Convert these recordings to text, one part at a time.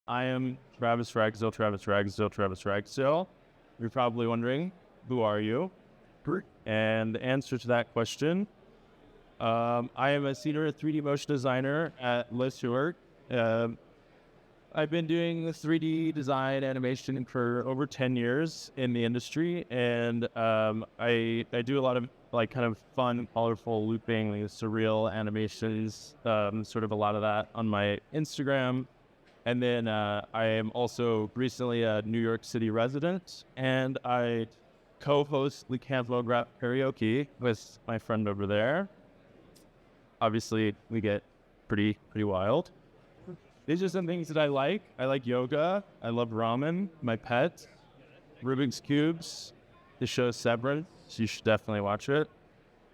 I am Travis Ragsdale. You're probably wondering, who are you? And the answer to that question, I am a senior 3D motion designer at Stewart. I've been doing 3D design animation for over 10 years in the industry, and I do a lot of kind of fun, colorful looping, surreal animations, sort of a lot of that on my Instagram. And then I am also recently a New York City resident, and I co-host the Camp MoGraph karaoke with my friend over there. Obviously, we get pretty wild. These are some things that I like. I like yoga. I love ramen. My pet, Rubik's Cubes. The show Severance, so you should definitely watch it.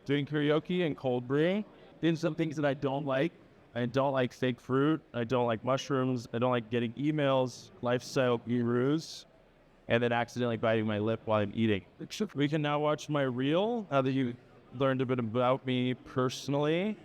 Doing karaoke and cold brew. These are some things that I don't like. I don't like fake fruit. I don't like mushrooms. I don't like getting emails, lifestyle gurus, and then accidentally biting my lip while I'm eating. We can now watch my reel, now that you learned a bit about me personally.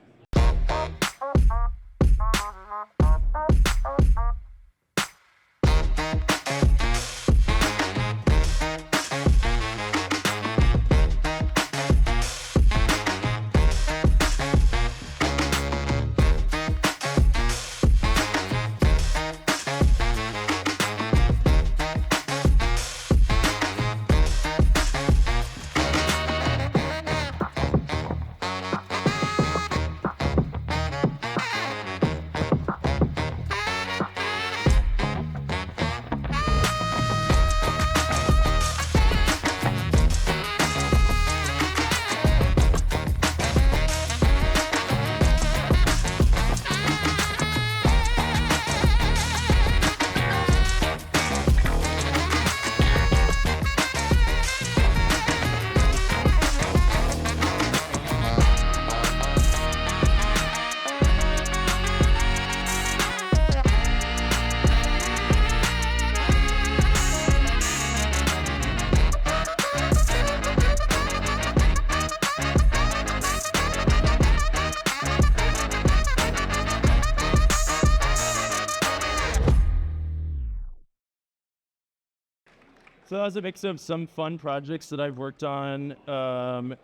So that was a mix of some fun projects that I've worked on that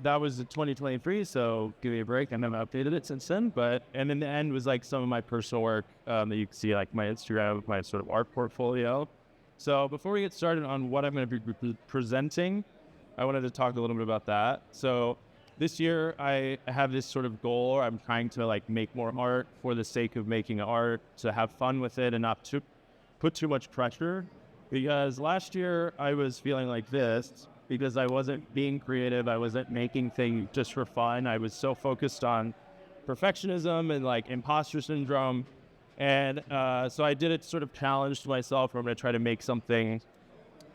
was 2023, so give me a break. I haven't updated it since then, and in the end was like some of my personal work that you can see, like my Instagram, my sort of art portfolio. So before we get started on what I'm going to be presenting, I wanted to talk a little bit about that. So this year I have this sort of goal. I'm trying to like make more art for the sake of making art, to have fun with it and not put too much pressure. Because last year I was feeling like this because I wasn't being creative. I wasn't making things just for fun. I was so focused on perfectionism and like imposter syndrome. And so I did it sort of challenged myself. I'm going to try to make something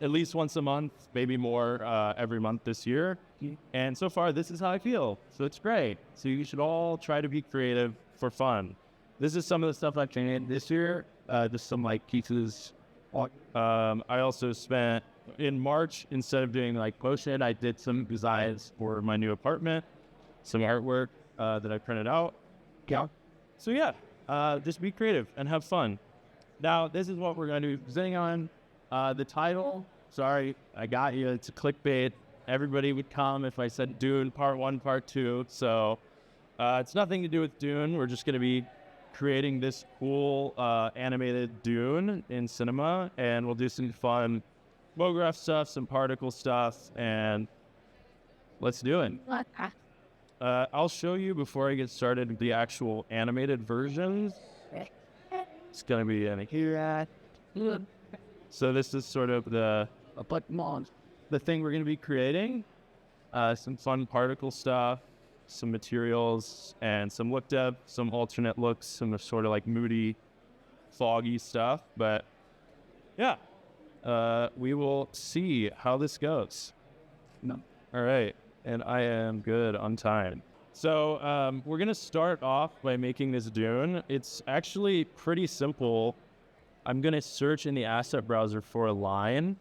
at least once a month, maybe more every month this year. And so far, this is how I feel. So it's great. So you should all try to be creative for fun. This is some of the stuff I've made this year. Just some like pieces. I also spent in March, instead of doing like motion, I did some designs for my new apartment, some artwork that I printed out. Yeah. So yeah, just be creative and have fun. Now, this is what we're going to be presenting on. The title, sorry, I got you. It's a clickbait. Everybody would come if I said Dune Part 1, Part 2. So it's nothing to do with Dune. We're just going to be creating this cool animated Dune in cinema, and we'll do some fun MoGraph stuff, some particle stuff, and let's do it. I'll show you before I get started the actual animated versions. It's gonna be in here. So this is sort of the thing we're gonna be creating. Some fun particle stuff, some materials, and some look dev, some alternate looks, some sort of like moody, foggy stuff. But yeah, we will see how this goes. No. All right, and I am good on time. So we're gonna start off by making this Dune. It's actually pretty simple. I'm gonna search in the asset browser for a line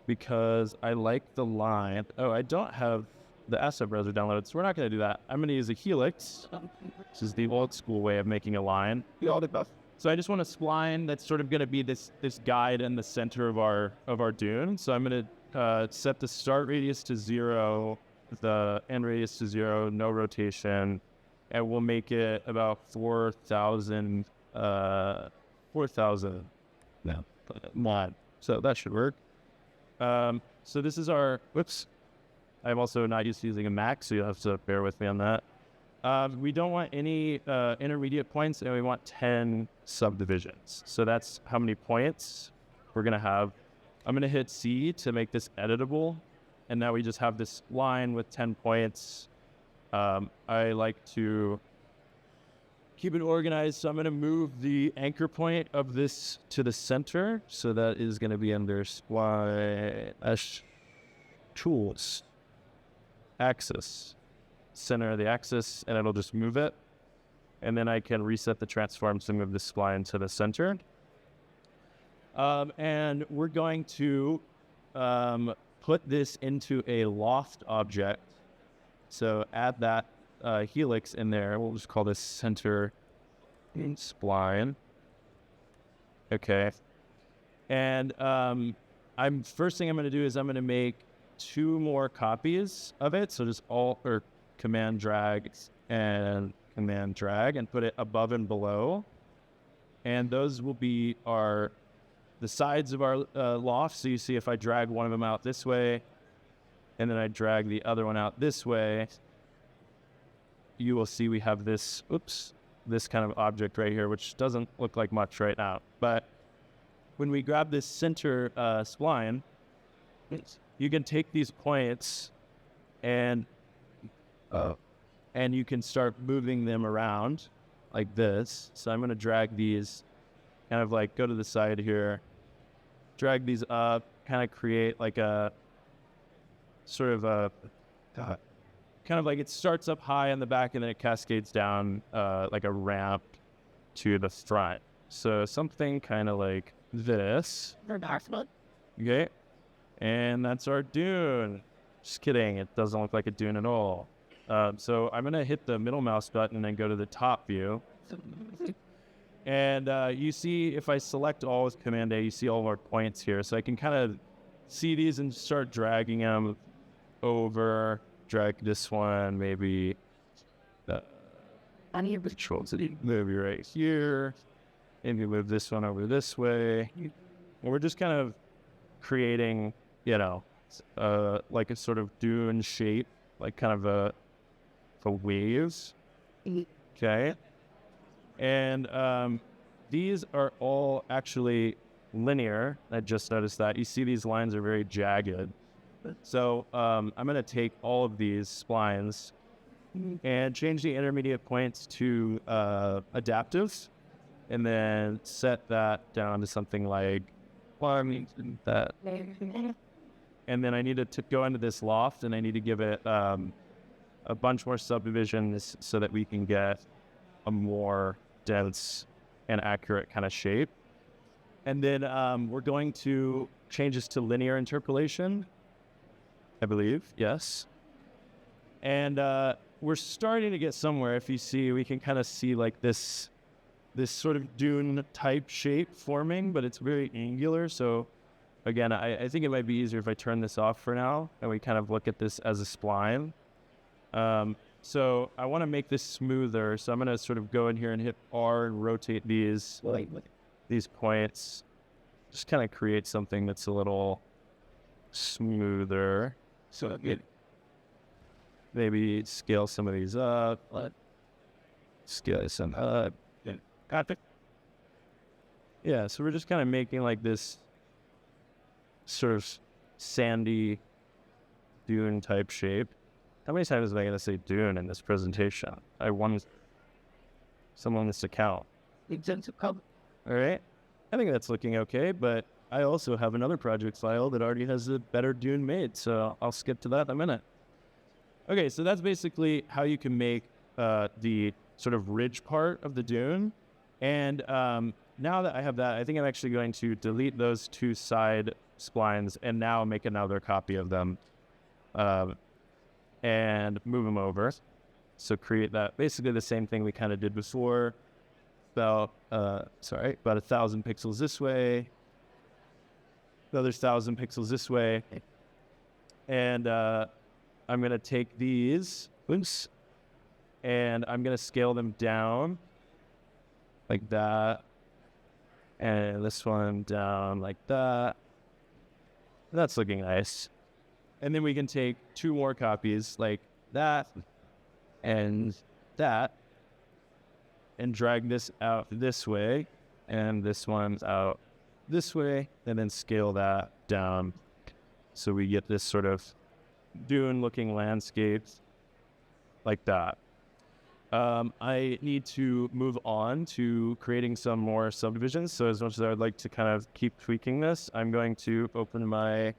because I like the line. Oh, I don't have the asset browser downloaded, so we're not going to do that. I'm going to use a helix, which is the old school way of making a line. So I just want a spline that's sort of going to be this guide in the center of our dune. So I'm going to set the start radius to 0, the end radius to 0, no rotation, and we'll make it about 4,000 mod. So that should work. So this is our, whoops. I'm also not used to using a Mac, so you'll have to bear with me on that. We don't want any intermediate points, and we want 10 subdivisions. So that's how many points we're going to have. I'm going to hit C to make this editable, and now we just have this line with 10 points. I like to keep it organized, so I'm going to move the anchor point of this to the center. So that is going to be under spline tools, axis, center of the axis, and it'll just move it. And then I can reset the transform to move the spline to the center. And we're going to put this into a loft object. So add that helix in there. We'll just call this center spline. Okay. And first thing I'm going to do is I'm going to make 2 more copies of it. So just alt or command drag and command drag and put it above and below. And those will be the sides of our loft. So you see if I drag one of them out this way, and then I drag the other one out this way, you will see we have this kind of object right here, which doesn't look like much right now. But when we grab this center spline, you can take these points and you can start moving them around like this. So I'm going to drag these, kind of like go to the side here, drag these up, kind of create like a sort of a kind of like it starts up high in the back and then it cascades down like a ramp to the front. So something kind of like this. Okay. And that's our dune. Just kidding. It doesn't look like a dune at all. So I'm going to hit the middle mouse button and then go to the top view. And you see if I select all with Command A, you see all of our points here. So I can kind of see these and start dragging them over. Drag this one, maybe maybe right here. Maybe move this one over this way. And we're just kind of creating, like a sort of dune shape, like kind of a waves. Okay. And these are all actually linear. I just noticed that. You see these lines are very jagged. So I'm going to take all of these splines and change the intermediate points to adaptive, and then set that down to something like that. And then I need to go into this loft, and I need to give it a bunch more subdivisions so that we can get a more dense and accurate kind of shape. And then we're going to change this to linear interpolation, I believe, yes. And we're starting to get somewhere. If you see, we can kind of see like this sort of dune type shape forming, but it's very angular. So again, I think it might be easier if I turn this off for now and we kind of look at this as a spline. So I want to make this smoother. So I'm going to sort of go in here and hit R and rotate these points. Just kind of create something that's a little smoother. So maybe scale some of these up. Scale some up. Yeah, so we're just kind of making like this sort of sandy dune type shape. How many times am I going to say dune in this presentation? I want someone this to count. All right. I think that's looking okay, but I also have another project file that already has a better dune made, so I'll skip to that in a minute. Okay, so that's basically how you can make the sort of ridge part of the dune. And now that I have that, I think I'm actually going to delete those 2 side splines and now make another copy of them and move them over. So create that, basically the same thing we kind of did before. about 1,000 pixels this way, another 1,000 pixels this way. And I'm going to take these, and I'm going to scale them down like that. And this one down like that. That's looking nice. And then we can take 2 more copies like that and that and drag this out this way and this one's out this way, and then scale that down so we get this sort of dune looking landscape like that. I need to move on to creating some more subdivisions. So as much as I would like to kind of keep tweaking this, I'm going to open my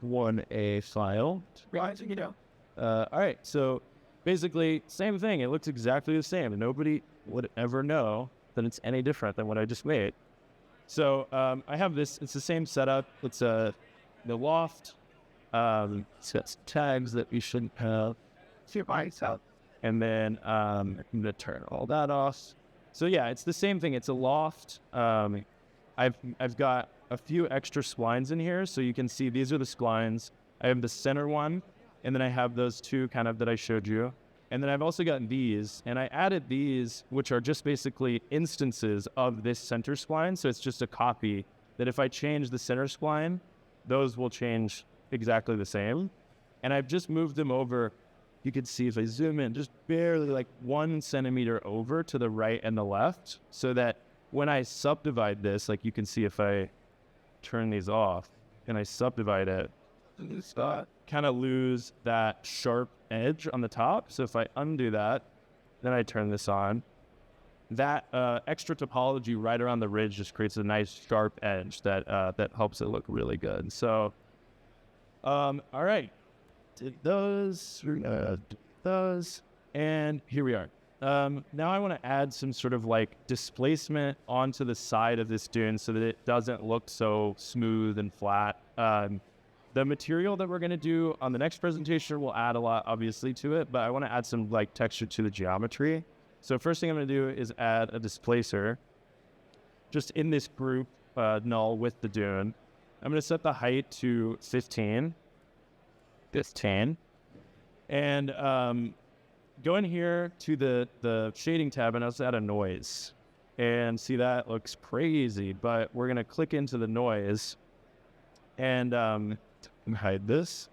1A file. All right, so basically same thing. It looks exactly the same. Nobody would ever know that it's any different than what I just made. So I have this. It's the same setup. It's the loft. It's got some tags that we shouldn't have. And then I'm going to turn all that off. So yeah, it's the same thing. It's a loft. I've got a few extra splines in here. So you can see these are the splines. I have the center one, and then I have those 2 kind of that I showed you. And then I've also got these, and I added these, which are just basically instances of this center spline. So it's just a copy that if I change the center spline, those will change exactly the same. And I've just moved them over. You can see if I zoom in, just barely like 1 centimeter over to the right and the left, so that when I subdivide this, like you can see if I turn these off and I subdivide it, kind of lose that sharp edge on the top. So if I undo that, then I turn this on, that extra topology right around the ridge just creates a nice sharp edge that helps it look really good. So, all right. Did those, and here we are. Now I want to add some sort of like displacement onto the side of this dune so that it doesn't look so smooth and flat. The material that we're going to do on the next presentation will add a lot, obviously, to it, but I want to add some like texture to the geometry. So first thing I'm going to do is add a displacer just in this group null with the dune. I'm going to set the height to 15. And go in here to the shading tab and also add a noise. And see, that looks crazy, but we're going to click into the noise and hide this.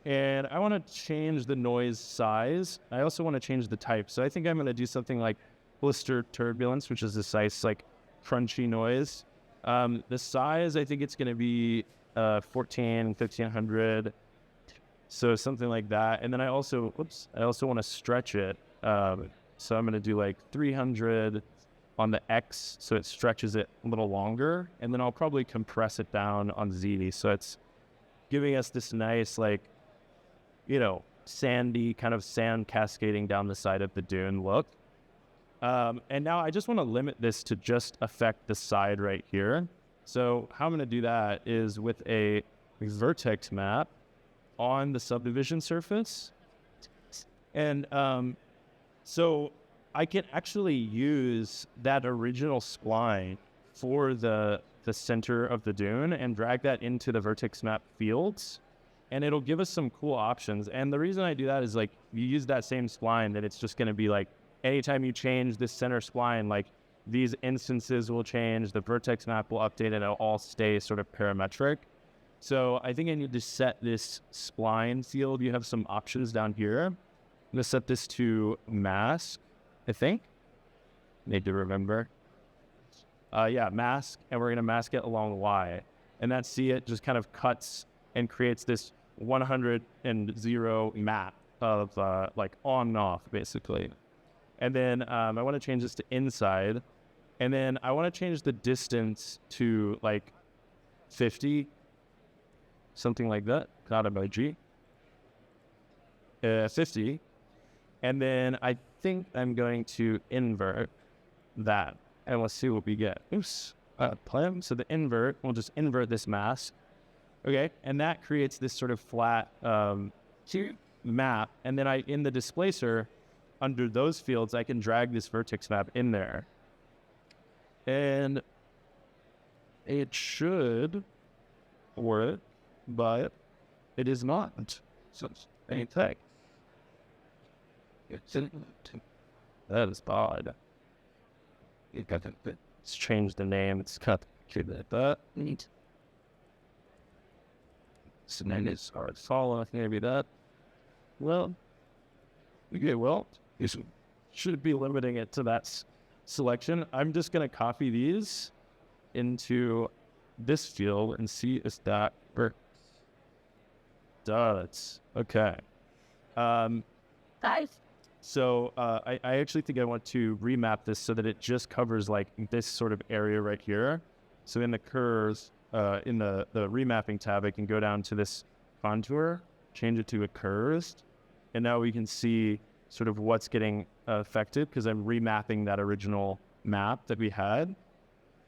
And I want to change the noise size. I also want to change the type. So I think I'm going to do something like blister turbulence, which is this nice, like, crunchy noise. The size, I think it's going to be 1500. So something like that. And then I also want to stretch it. So I'm going to do like 300 on the X, so it stretches it a little longer. And then I'll probably compress it down on Z. So it's giving us this nice, like, you know, sandy kind of sand cascading down the side of the dune look. And now I just want to limit this to just affect the side right here. So how I'm going to do that is with a vertex map on the subdivision surface. And so I can actually use that original spline for the center of the dune and drag that into the vertex map fields, and it'll give us some cool options. And the reason I do that is, like, you use that same spline, that it's just going to be like, anytime you change this center spline, like, these instances will change, the vertex map will update, and it'll all stay sort of parametric. So I think I need to set this spline field. You have some options down here. I'm going to set this to mask, I think. Need to remember. Yeah, mask, and we're going to mask it along Y. And that, see, it just kind of cuts and creates this 100 and 0 map of like on and off, basically. And then I want to change this to inside. And then I want to change the distance to like 50, something like that, not emoji. 50. And then I think I'm going to invert that. And let's see what we get. Oops. Plan. So the invert, we'll just invert this mask. Okay. And that creates this sort of flat map. And then in the displacer, under those fields, I can drag this vertex map in there. And it should work, but it is not. So anything. That is odd. Let's change the name. It's cut like that. Neat. So then it's hard follow. Maybe that. Well, okay, well, you should be limiting it to that selection. I'm just going to copy these into this field and see if that works. Does. Okay. So I actually think I want to remap this so that it just covers like this sort of area right here. So in the curves, in the remapping tab, I can go down to this contour, change it to a curved, and now we can see sort of what's getting affected because I'm remapping that original map that we had.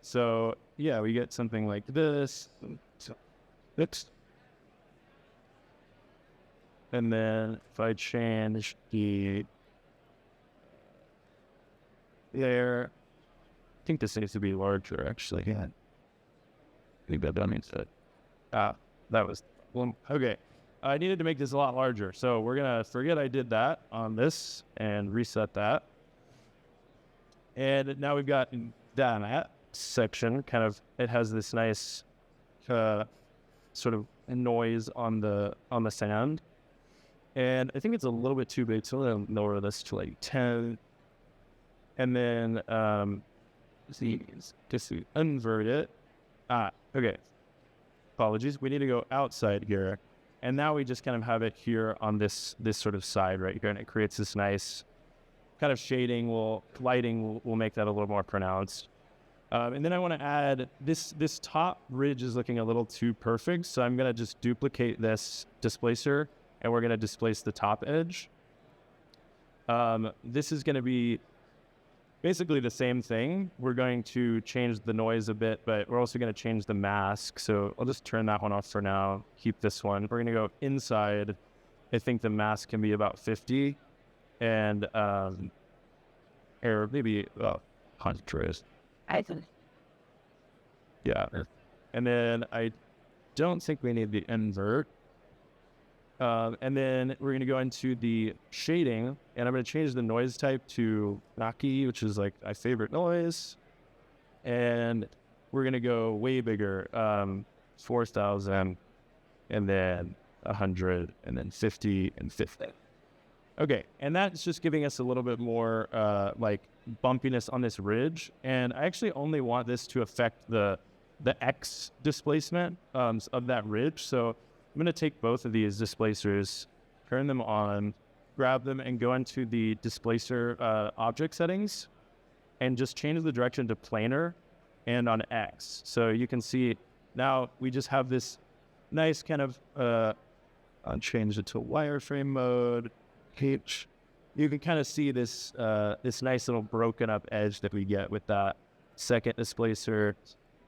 So yeah, we get something like this. And then if I change the there, I think this needs to be larger actually. Yeah. I think that means that. That was okay. I needed to make this a lot larger, so we're gonna forget I did that on this and reset that. And now we've got that section. Kind of, it has this nice sort of noise on the sand, and I think it's a little bit too big, so I'm gonna lower this to like 10. And then just invert it. Okay. Apologies. We need to go outside here. And now we just kind of have it here on this sort of side right here. And it creates this nice kind of shading. Lighting will make that a little more pronounced. And then I want to add this top ridge is looking a little too perfect. So I'm going to just duplicate this displacer and we're going to displace the top edge. This is going to be basically the same thing. We're going to change the noise a bit, but we're also going to change the mask. So I'll just turn that one off for now. Keep this one. We're going to go inside. I think the mask can be about 50 and or maybe 100. Yeah. And then I don't think we need the invert. And then we're going to go into the shading, and I'm going to change the noise type to Naki, which is like my favorite noise. And we're going to go way bigger, 4,000, and then 100, and then 50, and 50. Okay, and that's just giving us a little bit more like bumpiness on this ridge. And I actually only want this to affect the X displacement of that ridge. So I'm going to take both of these displacers, turn them on, grab them, and go into the displacer object settings, and just change the direction to planar and on X. So you can see now we just have this nice kind of, I'll change it to wireframe mode. You can kind of see this this nice little broken up edge that we get with that second displacer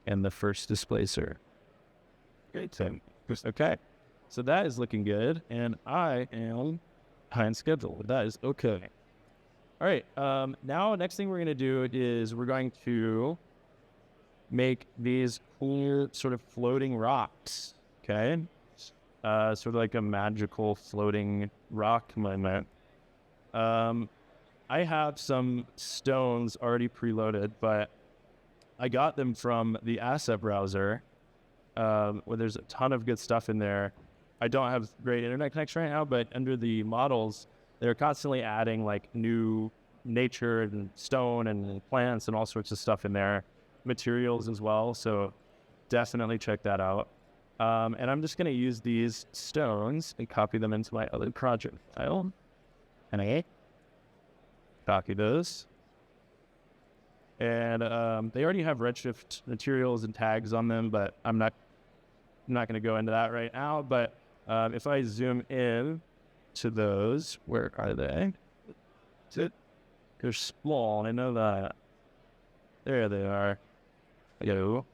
and the first displacer. Great. Okay. So that is looking good, and I am behind schedule. That is okay. All right, now next thing we're going to do is we're going to make these cool sort of floating rocks, okay? Sort of like a magical floating rock moment. I have some stones already preloaded, but I got them from the asset browser, where there's a ton of good stuff in there. I don't have great internet connection right now, but under the models, they're constantly adding like new nature and stone and plants and all sorts of stuff in there, materials as well. So definitely check that out. And I'm just going to use these stones and copy them into my other project file. And I copy those. And they already have Redshift materials and tags on them, but I'm not going to go into that right now. But if I zoom in to those, where are they? They're small. I know that. There they are. Yo.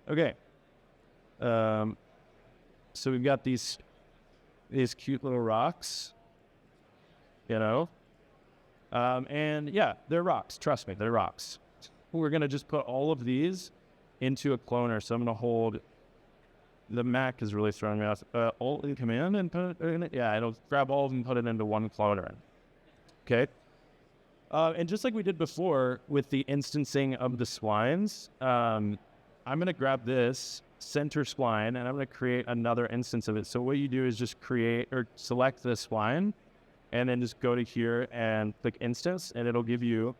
Okay. So we've got these cute little rocks, you know, And yeah, they're rocks. Trust me, they're rocks. We're going to just put all of these into a cloner. So I'm going to hold, the Mac is really throwing me off, Alt and Command and put it in it. Yeah, it'll grab all of them and put it into one cloner. Okay. And just like we did before with the instancing of the splines, I'm going to grab this center spline and I'm going to create another instance of it. So what you do is just create or select the spline and then just go to here and click instance, and it'll give you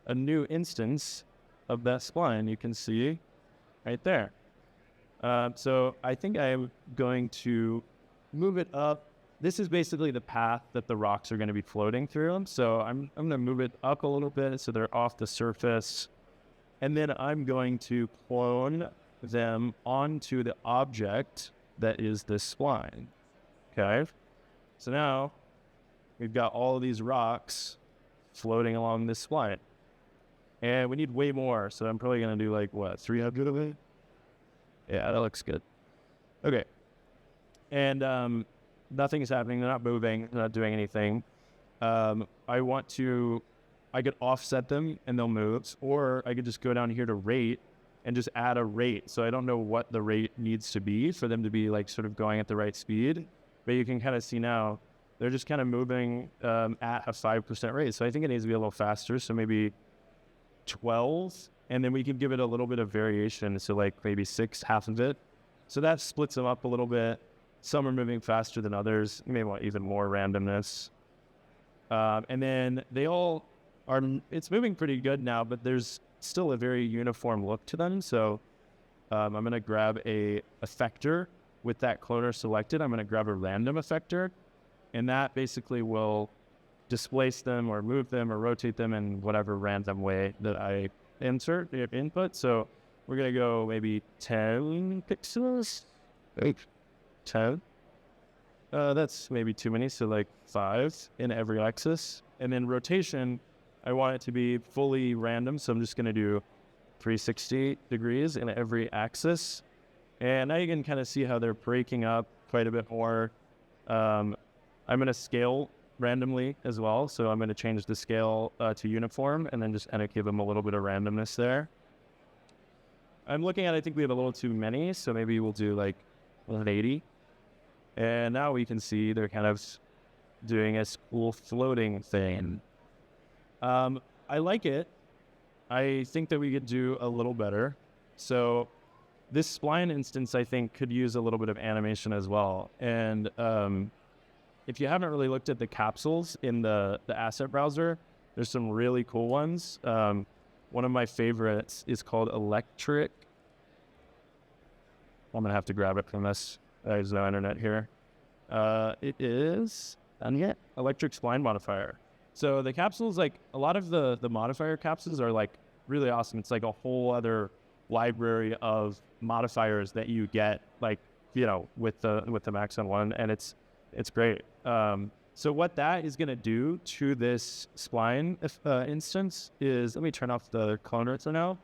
a new instance of that spline. You can see right there. So I think I'm going to move it up. This is basically the path that the rocks are going to be floating through. So I'm going to move it up a little bit so they're off the surface. And then I'm going to clone them onto the object that is this spline. Okay. So now we've got all of these rocks floating along this spline. And we need way more. So I'm probably going to do like, what, 300 of it? Yeah, that looks good. Okay. And nothing is happening. They're not moving. They're not doing anything. I could offset them and they'll move. Or I could just go down here to rate and just add a rate. So I don't know what the rate needs to be for them to be like sort of going at the right speed. But you can kind of see now they're just kind of moving at a 5% rate. So I think it needs to be a little faster. So maybe 12. And then we can give it a little bit of variation. So like maybe 6, half of it. So that splits them up a little bit. Some are moving faster than others. You may want even more randomness. And then they all are, it's moving pretty good now, but there's still a very uniform look to them. So I'm going to grab a effector with that cloner selected. I'm going to grab a random effector, and that basically will displace them or move them or rotate them in whatever random way that I insert the input. So we're going to go maybe 10 pixels. 10. That's maybe too many. So like 5 in every axis. And then rotation, I want it to be fully random. So I'm just going to do 360 degrees in every axis. And now you can kind of see how they're breaking up quite a bit more. I'm going to scale randomly as well. So I'm going to change the scale to uniform and then just kind of give them a little bit of randomness there. I'm looking at, I think we have a little too many. So maybe we'll do like 180. And now we can see they're kind of doing a cool floating thing. I like it. I think that we could do a little better. So this spline instance, I think, could use a little bit of animation as well. And if you haven't really looked at the capsules in the asset browser, there's some really cool ones. One of my favorites is called Electric. I'm going to have to grab it from this. There's no internet here. It is Electric Spline Modifier. So the capsules, like a lot of the modifier capsules are like really awesome. It's like a whole other library of modifiers that you get, like, you know, with the Maxon one, and it's great. So what that is going to do to this spline instance is, let me turn off the cloner for now.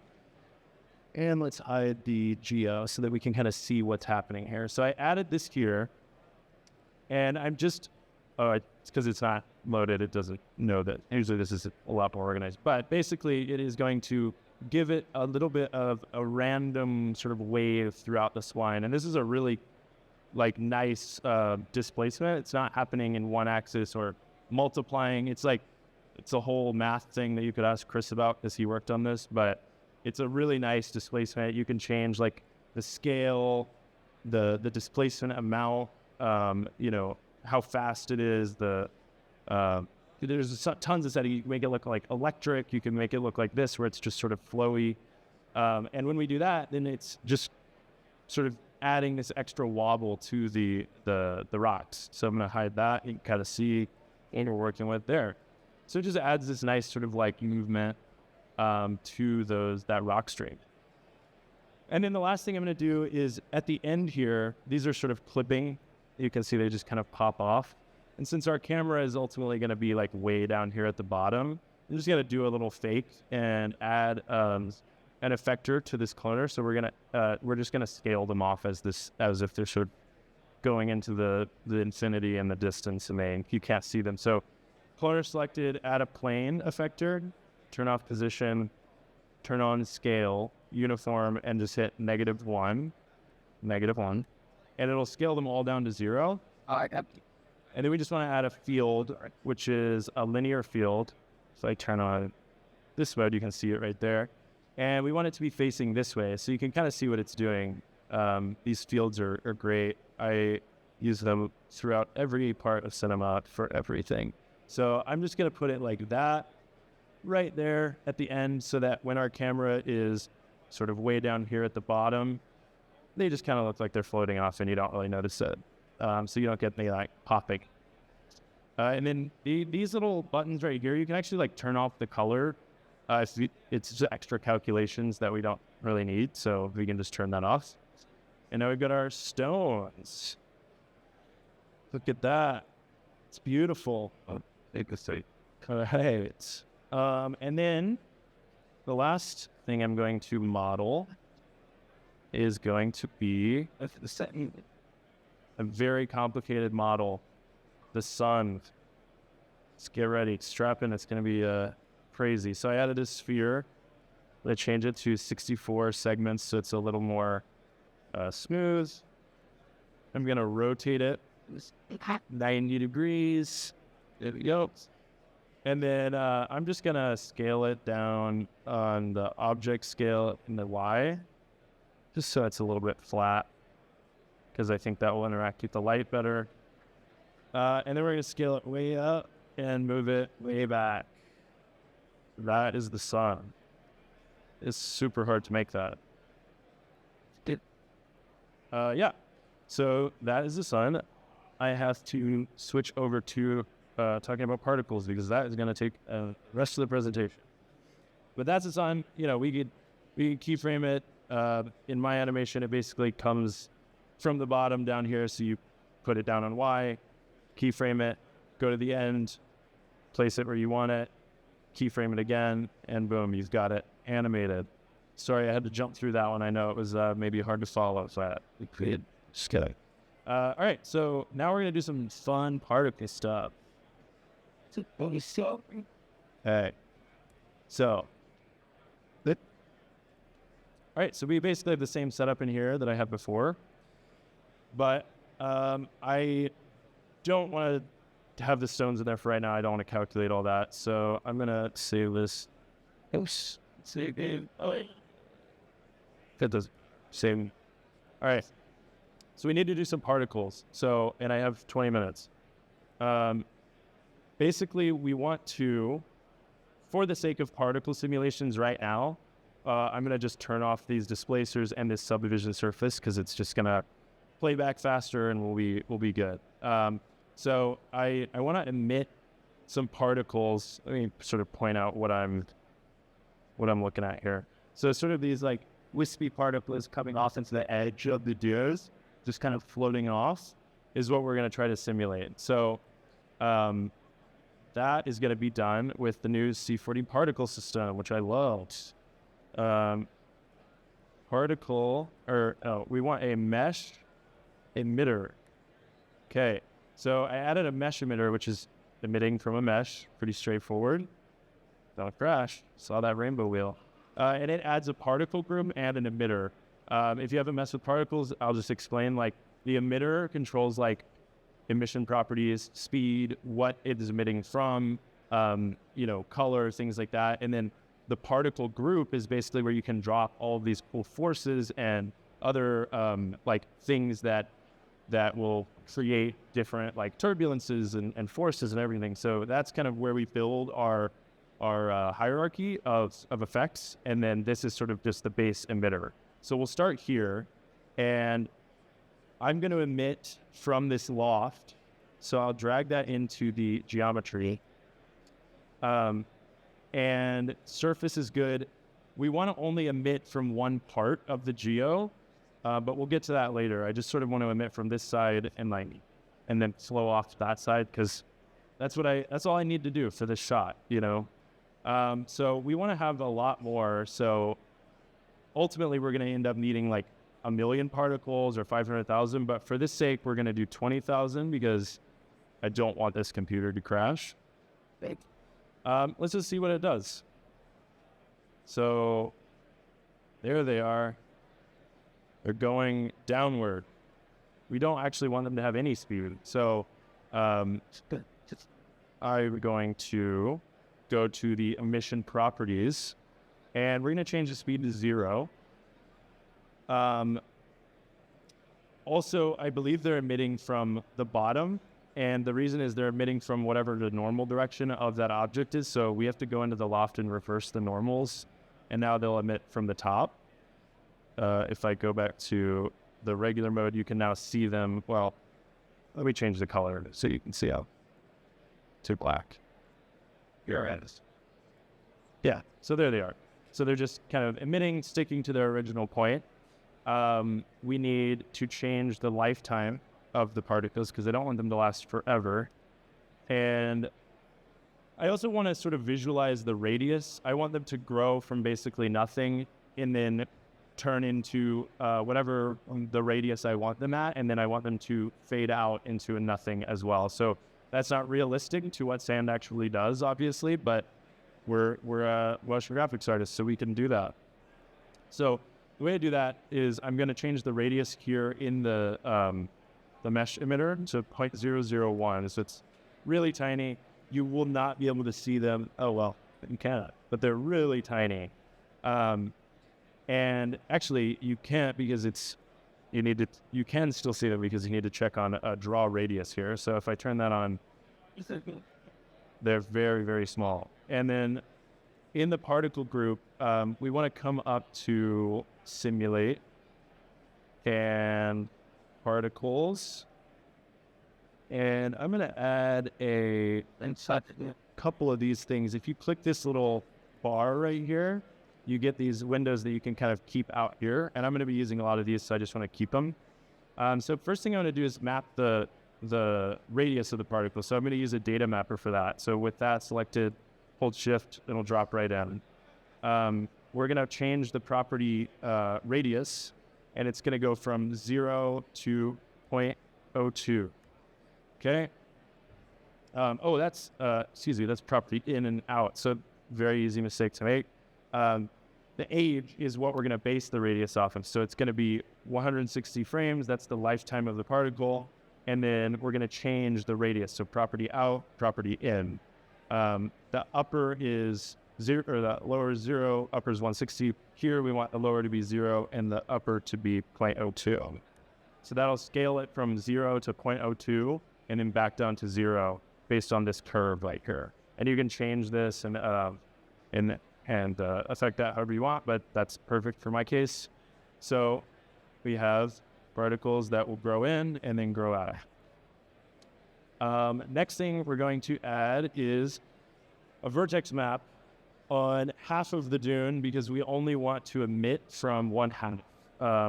And let's hide the geo so that we can kind of see what's happening here. So I added this here, and I'm just, it's because it's not loaded. It doesn't know that. Usually this is a lot more organized. But basically, it is going to give it a little bit of a random sort of wave throughout the spline. And this is a really like nice displacement. It's not happening in one axis or multiplying. It's like, it's a whole math thing that you could ask Chris about because he worked on this. But it's a really nice displacement. You can change like the scale, the displacement amount, you know, how fast it is. There's tons of settings. You can make it look like electric. You can make it look like this, where it's just sort of flowy. And when we do that, then it's just sort of adding this extra wobble to the rocks. So I'm going to hide that. You can kind of see what we're working with there. So it just adds this nice sort of like movement to that rock stream. And then the last thing I'm going to do is at the end here, these are sort of clipping. You can see they just kind of pop off. And since our camera is ultimately going to be like way down here at the bottom, I'm just going to do a little fake and add an effector to this cloner. So we're just going to scale them off as if they're sort of going into the infinity and the distance domain. You can't see them. So Corner selected, add a plane effector, turn off position, turn on scale, uniform, and just hit -1, -1, and it'll scale them all down to 0. And then we just want to add a field, which is a linear field. So I turn on this mode, you can see it right there. And we want it to be facing this way, so you can kind of see what it's doing. These fields are great. I use them throughout every part of cinema for everything. So I'm just going to put it like that right there at the end, so that when our camera is sort of way down here at the bottom, they just kind of look like they're floating off and you don't really notice it. So you don't get any like popping. And then these little buttons right here, you can actually like turn off the color. It's just extra calculations that we don't really need, so we can just turn that off. And now we've got our stones. Look at that. It's beautiful. All right. And then the last thing I'm going to model is going to be a very complicated model. The sun. Let's get ready. Strap in. It's going to be crazy. So I added a sphere. I changed it to 64 segments so it's a little more smooth. I'm going to rotate it 90 degrees. There we go. And then I'm just going to scale it down on the object scale in the Y, just so it's a little bit flat, because I think that will interact with the light better. And then we're going to scale it way up and move it way back. That is the sun. It's super hard to make that. Yeah, so that is the sun. I have to switch over to talking about particles, because that is going to take the rest of the presentation. But that's the sun. You know, we could keyframe it. In my animation, it basically comes from the bottom down here. So you put it down on Y, keyframe it, go to the end, place it where you want it, keyframe it again, and boom, you've got it animated. Sorry, I had to jump through that one. I know it was maybe hard to follow. So just kidding. All right, so now we're going to do some fun particle stuff. Hey. So, all right, so we basically have the same setup in here that I had before, but I don't want to have the stones in there for right now. I don't want to calculate all that, so I'm going to save this. Save game. That does save. All right, so we need to do some particles. So, and I have 20 minutes. Basically, we want to, for the sake of particle simulations right now, I'm going to just turn off these displacers and this subdivision surface, because it's just going to play back faster and we'll be good. So I want to emit some particles. Let me sort of point out what I'm looking at here. So sort of these like wispy particles coming off into the edge of the gears, just kind of floating off, is what we're going to try to simulate. So that is going to be done with the new C40 particle system, which I loved. We want a mesh emitter. Okay, so I added a mesh emitter, which is emitting from a mesh. Pretty straightforward. Don't crash. Saw that rainbow wheel. And it adds a particle group and an emitter. If you haven't messed with particles, I'll just explain. Like, the emitter controls like emission properties, speed, what it is emitting from, color, things like that. And then the particle group is basically where you can drop all of these cool forces and other things that will create different like turbulences and forces and everything. So that's kind of where we build our hierarchy of effects. And then this is sort of just the base emitter. So we'll start here, and I'm going to emit from this loft. So I'll drag that into the geometry. And surface is good. We want to only emit from one part of the geo, but we'll get to that later. I just sort of want to emit from this side and then flow off that side, because that's all I need to do for this shot, So we want to have a lot more. So ultimately, we're going to end up needing like 1 million particles or 500,000, but for this sake, we're going to do 20,000 because I don't want this computer to crash. Let's just see what it does. So there they are. They're going downward. We don't actually want them to have any speed. So I'm going to go to the emission properties, and we're going to change the speed to 0. Also, I believe they're emitting from the bottom, and the reason is they're emitting from whatever the normal direction of that object is. So we have to go into the loft and reverse the normals, and now they'll emit from the top. If I go back to the regular mode, you can now see them. Well, let me change the color so you can see how to black. Here it is. Yeah, so there they are. So they're just kind of emitting, sticking to their original point. We need to change the lifetime of the particles because I don't want them to last forever. And I also want to sort of visualize the radius. I want them to grow from basically nothing and then turn into whatever the radius I want them at, and then I want them to fade out into a nothing as well. So that's not realistic to what sand actually does, obviously, but we're motion graphics artists, so we can do that. So the way to do that is I'm going to change the radius here in the mesh emitter to 0.001. So it's really tiny. You will not be able to see them. Oh, well, you can, but they're really tiny. And actually, you can't because you can still see them because you need to check on a draw radius here. So if I turn that on, they're very, very small. And then in the particle group, we want to come up to simulate and particles. And I'm going to add a couple of these things. If you click this little bar right here, you get these windows that you can kind of keep out here. And I'm going to be using a lot of these, so I just want to keep them. So first thing I'm going to do is map the radius of the particle. So I'm going to use a data mapper for that. So with that selected, hold shift, it'll drop right in. We're going to change the property radius, and it's going to go from 0 to 0.02. Okay. That's property in and out. So very easy mistake to make. The age is what we're going to base the radius off of. So it's going to be 160 frames. That's the lifetime of the particle. And then we're going to change the radius. So property out, property in. The upper is 0, or the lower is 0, upper is 160. Here we want the lower to be 0 and the upper to be 0.02. So that'll scale it from 0 to 0.02 and then back down to 0 based on this curve right here. And you can change this and affect that however you want, but that's perfect for my case. So we have particles that will grow in and then grow out. Next thing we're going to add is a vertex map on half of the dune because we only want to emit from one half.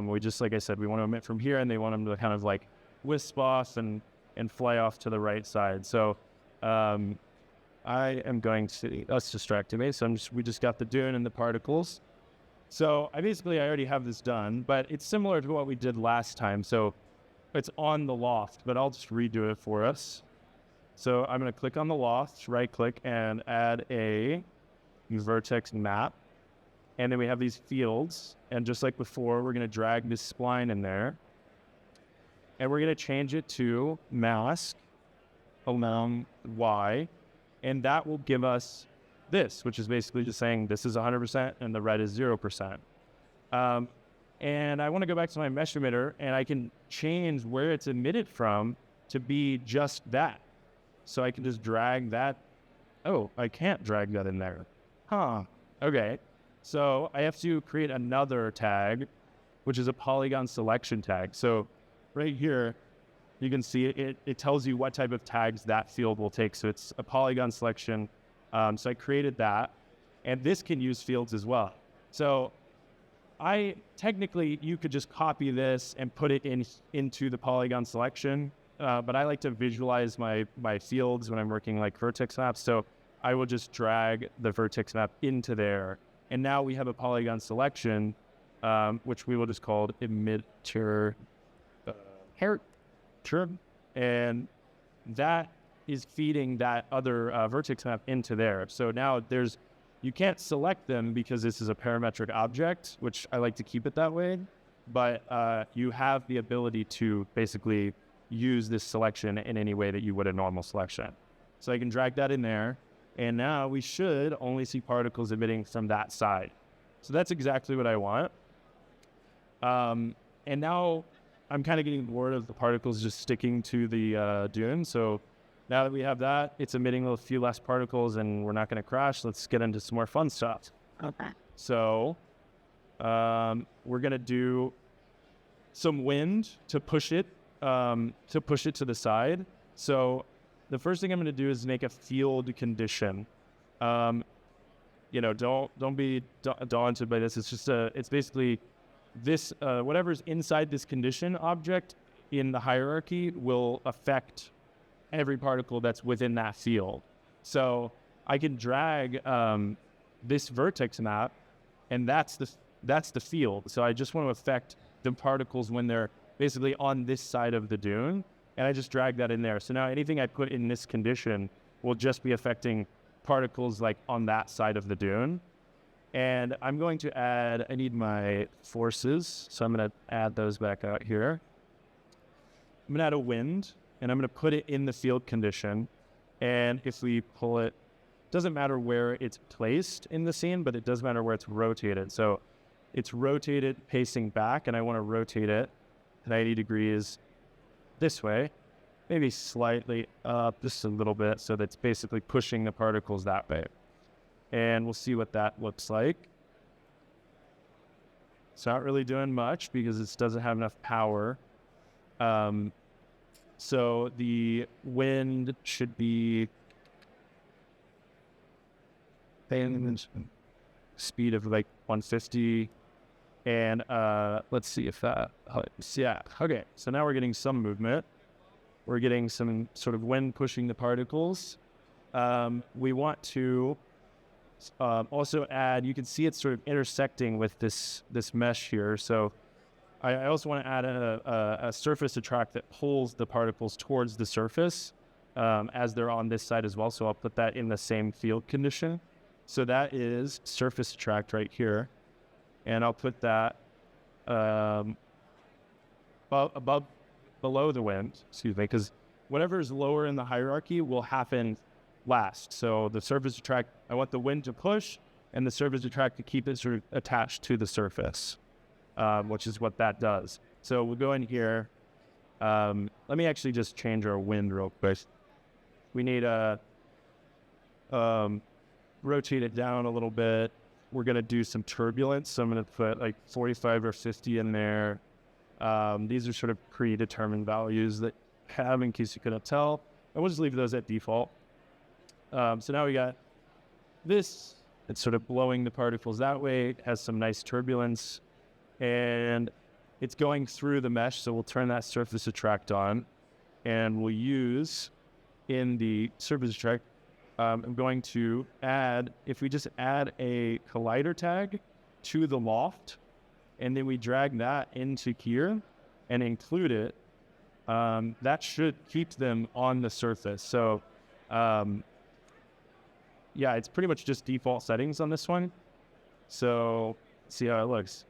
We just, like I said, we want to emit from here, and they want them to kind of like wisp off and fly off to the right side. So I am going to, that's distracting me. So we just got the dune and the particles. So I already have this done, but it's similar to what we did last time. So it's on the loft, but I'll just redo it for us. So I'm going to click on the loft, right click, and add a vertex map. And then we have these fields. And just like before, we're going to drag this spline in there. And we're going to change it to mask along Y. And that will give us this, which is basically just saying this is 100% and the red is 0%. And I want to go back to my mesh emitter, and I can change where it's emitted from to be just that. So I can just drag that. Oh, I can't drag that in there. Okay. So I have to create another tag, which is a polygon selection tag. So right here, you can see it tells you what type of tags that field will take. So it's a polygon selection. So I created that. And this can use fields as well. So you could just copy this and put it into the polygon selection. But I like to visualize my fields when I'm working like vertex maps. So I will just drag the vertex map into there. And now we have a polygon selection, which we will just call emitter. And that is feeding that other vertex map into there. So now you can't select them because this is a parametric object, which I like to keep it that way. But you have the ability to basically use this selection in any way that you would a normal selection. So I can drag that in there. And now we should only see particles emitting from that side. So that's exactly what I want. And now I'm kind of getting bored of the particles just sticking to the dune. So now that we have that, it's emitting a few less particles and we're not going to crash. Let's get into some more fun stuff. Okay. So we're going to do some wind to push it to the side. So the first thing I'm going to do is make a field condition. Don't be daunted by this. It's just it's basically this, whatever's inside this condition object in the hierarchy will affect every particle that's within that field. So I can drag this vertex map, and that's the field. So I just want to affect the particles when they're basically on this side of the dune. And I just drag that in there. So now anything I put in this condition will just be affecting particles like on that side of the dune. And I'm going to add, I need my forces. So I'm going to add those back out here. I'm going to add a wind, and I'm going to put it in the field condition. And if we pull it, doesn't matter where it's placed in the scene, but it does matter where it's rotated. So it's rotated pacing back, and I want to rotate it 90 degrees this way, maybe slightly up just a little bit, so that's basically pushing the particles that way. And we'll see what that looks like. It's not really doing much because it doesn't have enough power. So the wind should be speed of like 150. And let's see if that, yeah, okay. So now we're getting some movement. We're getting some sort of wind pushing the particles. We want to also add, you can see it's sort of intersecting with this mesh here. So I also want to add a surface attract that pulls the particles towards the surface as they're on this side as well. So I'll put that in the same field condition. So that is surface attract right here. And I'll put that below the wind, because whatever is lower in the hierarchy will happen last. So the surface attract, I want the wind to push, and the surface attract to keep it sort of attached to the surface, which is what that does. So we'll go in here. Let me actually just change our wind real quick. We need to rotate it down a little bit. We're going to do some turbulence. So I'm going to put like 45 or 50 in there. These are sort of predetermined values that I have in case you couldn't tell. And we'll just leave those at default. So now we got this. It's sort of blowing the particles that way. It has some nice turbulence. And it's going through the mesh. So we'll turn that surface attract on. And we'll use in the surface attract, I'm going to add, if we just add a collider tag to the loft, and then we drag that into here and include it, that should keep them on the surface. So, yeah, it's pretty much just default settings on this one. So, see how it looks.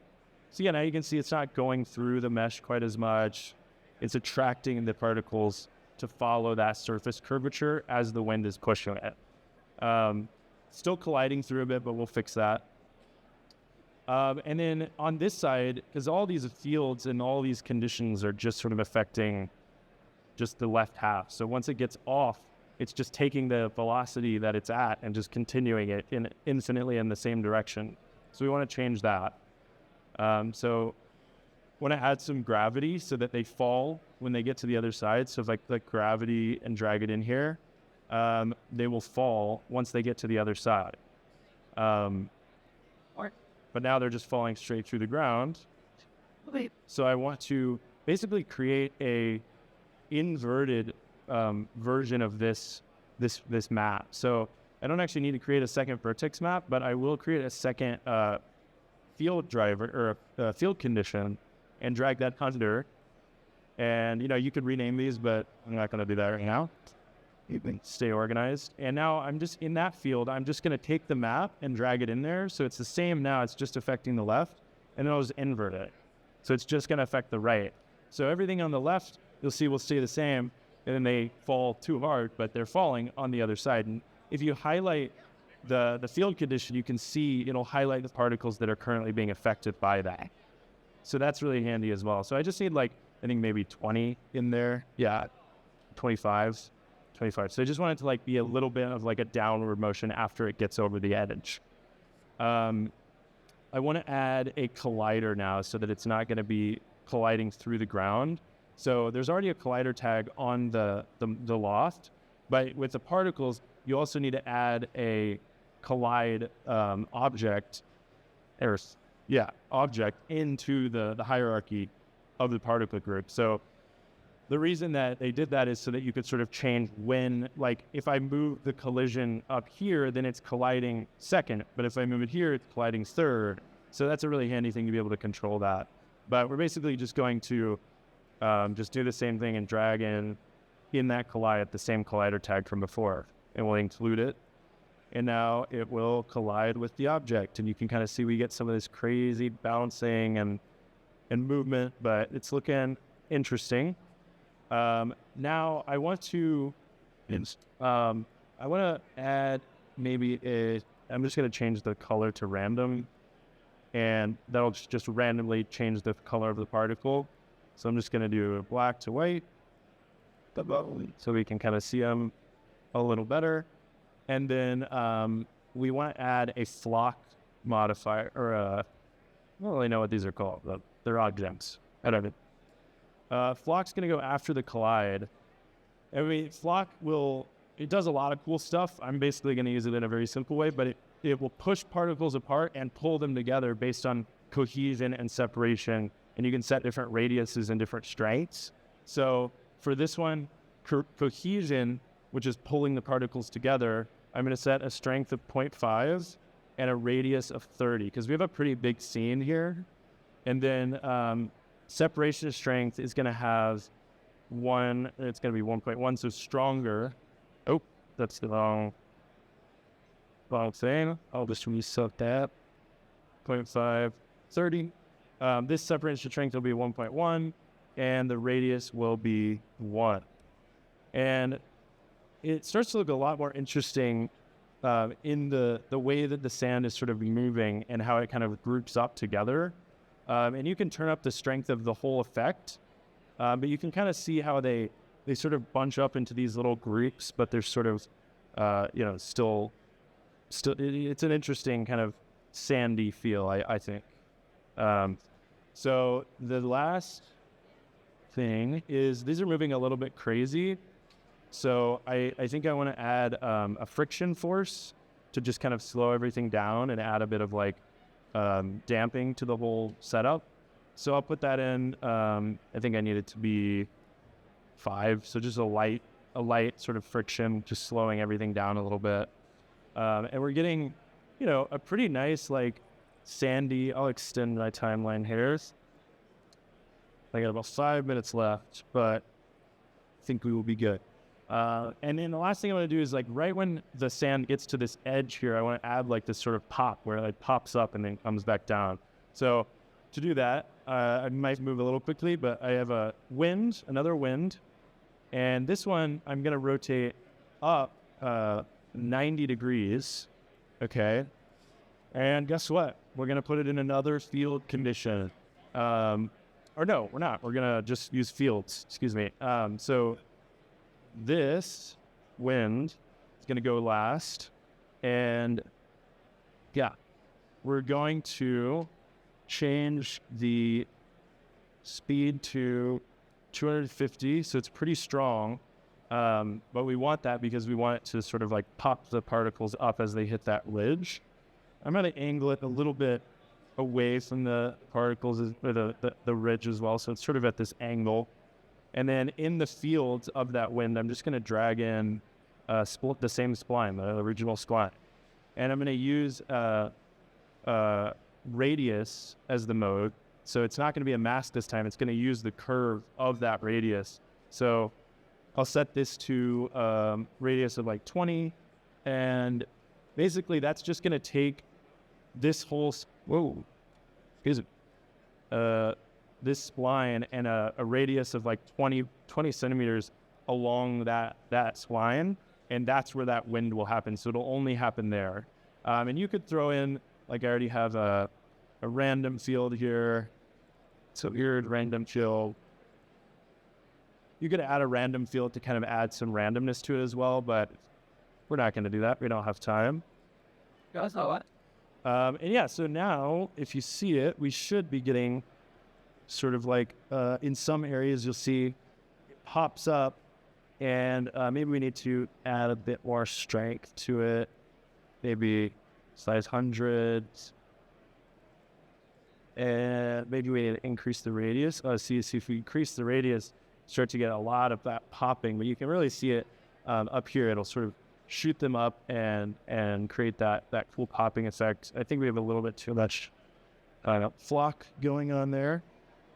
So yeah, now you can see it's not going through the mesh quite as much. It's attracting the particles to follow that surface curvature as the wind is pushing it. Still colliding through a bit, but we'll fix that. And then on this side, because all these fields and all these conditions are just sort of affecting just the left half. So once it gets off, it's just taking the velocity that it's at and just continuing it infinitely in the same direction. So we want to change that. So want to add some gravity so that they fall when they get to the other side. So if I click gravity and drag it in here, they will fall once they get to the other side. But now they're just falling straight through the ground. Wait. So I want to basically create a inverted version of this map. So I don't actually need to create a second vertex map, but I will create a second field driver or a field condition and drag that under. And you could rename these, but I'm not going to do that right now. stay organized. And now I'm just in that field, I'm just going to take the map and drag it in there. So it's the same now, it's just affecting the left, and then I'll just invert it. So it's just going to affect the right. So everything on the left, you'll see will stay the same, and then they fall too hard, but they're falling on the other side. And if you highlight the field condition, you can see it'll highlight the particles that are currently being affected by that. So that's really handy as well. So I just need like, I think maybe 20 in there. Yeah, 25. So I just want it to like be a little bit of like a downward motion after it gets over the edge. I want to add a collider now so that it's not going to be colliding through the ground. So there's already a collider tag on the loft, but with the particles, you also need to add a collide object into the hierarchy of the particle group. So the reason that they did that is so that you could sort of change when, like if I move the collision up here, then it's colliding second. But if I move it here, it's colliding third. So that's a really handy thing to be able to control that. But we're basically just going to just do the same thing and drag in that collide the same collider tag from before. And we'll include it. And now it will collide with the object. And you can kind of see we get some of this crazy bouncing and movement, but it's looking interesting. Now I want to add maybe I'm just going to change the color to random, and that'll just randomly change the color of the particle. So I'm just going to do black to white so we can kind of see them a little better. And then we want to add a flock modifier, or I don't really know what these are called, but they're objects. I don't know. Flock's going to go after the collide. I mean, flock it does a lot of cool stuff. I'm basically going to use it in a very simple way, but it will push particles apart and pull them together based on cohesion and separation. And you can set different radiuses and different strengths. So for this one, cohesion, which is pulling the particles together, I'm going to set a strength of 0.5 and a radius of 30, because we have a pretty big scene here. And then separation strength is going to have it's going to be 1.1, so stronger. Oh, that's the wrong thing. I'll just reset that. 0.5, 30. This separation strength will be 1.1, and the radius will be 1. And it starts to look a lot more interesting in the way that the sand is sort of moving and how it kind of groups up together. And you can turn up the strength of the whole effect, but you can kind of see how they sort of bunch up into these little groups, but they're sort of, still, it's an interesting kind of sandy feel, I think. So the last thing is these are moving a little bit crazy. So I think I want to add a friction force to just kind of slow everything down and add a bit of like damping to the whole setup. So I'll put that in. I think I need it to be 5. So just a light sort of friction, just slowing everything down a little bit. And we're getting, a pretty nice like sandy. I'll extend my timeline here. I got about 5 minutes left, but I think we will be good. And then the last thing I want to do is like right when the sand gets to this edge here, I want to add like this sort of pop where it pops up and then comes back down. So to do that, I might move a little quickly, but I have another wind, and this one I'm going to rotate up 90 degrees. Okay. And guess what? We're going to put it in another field condition. Or no, we're not. We're going to just use fields. Excuse me. So this wind is going to go last, and we're going to change the speed to 250, so it's pretty strong, but we want that because we want it to sort of like pop the particles up as they hit that ridge. I'm going to angle it a little bit away from the particles, or the ridge as well, so it's sort of at this angle. And then in the fields of that wind, I'm just going to drag in the same spline, the original spline. And I'm going to use radius as the mode. So it's not going to be a mask this time. It's going to use the curve of that radius. So I'll set this to radius of like 20, and basically that's just going to take this whole this spline and a radius of like 20 centimeters along that spline, and that's where that wind will happen. So it'll only happen there. And you could throw in, like I already have a random field here. So here's random field. You could add a random field to kind of add some randomness to it as well, but we're not going to do that. We don't have time. That's not what. And yeah, so now if you see it, we should be getting sort of like in some areas you'll see it pops up, and maybe we need to add a bit more strength to it. Maybe size 100, and maybe we need to increase the radius. See if we increase the radius, start to get a lot of that popping, but you can really see it up here. It'll sort of shoot them up and create that cool popping effect. I think we have a little bit too much flock going on there.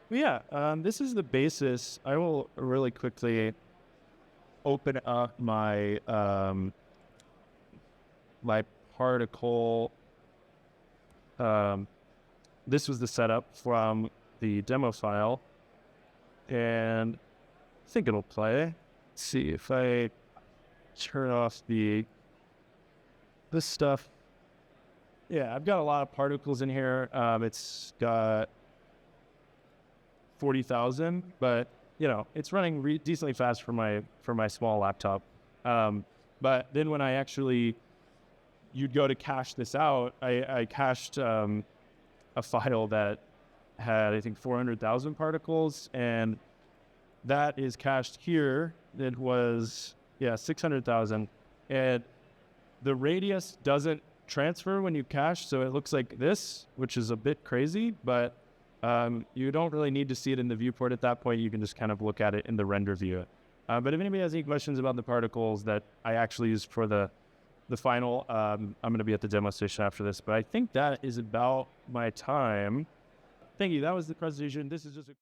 But yeah, this is the basis. I will really quickly open up my my particle. This was the setup from the demo file, and I think it'll play. Let's see if I turn off this stuff. Yeah, I've got a lot of particles in here. It's got 40,000, but you know, it's running decently fast for my small laptop. But then when you'd go to cache this out, I cached a file that had, I think, 400,000 particles, and that is cached here. It was 600,000, and the radius doesn't transfer when you cache, so it looks like this, which is a bit crazy, but you don't really need to see it in the viewport at that point. You can just kind of look at it in the render view. But if anybody has any questions about the particles that I actually used for the final, I'm going to be at the demo station after this, but I think that is about my time. Thank you. That was the presentation. This is just a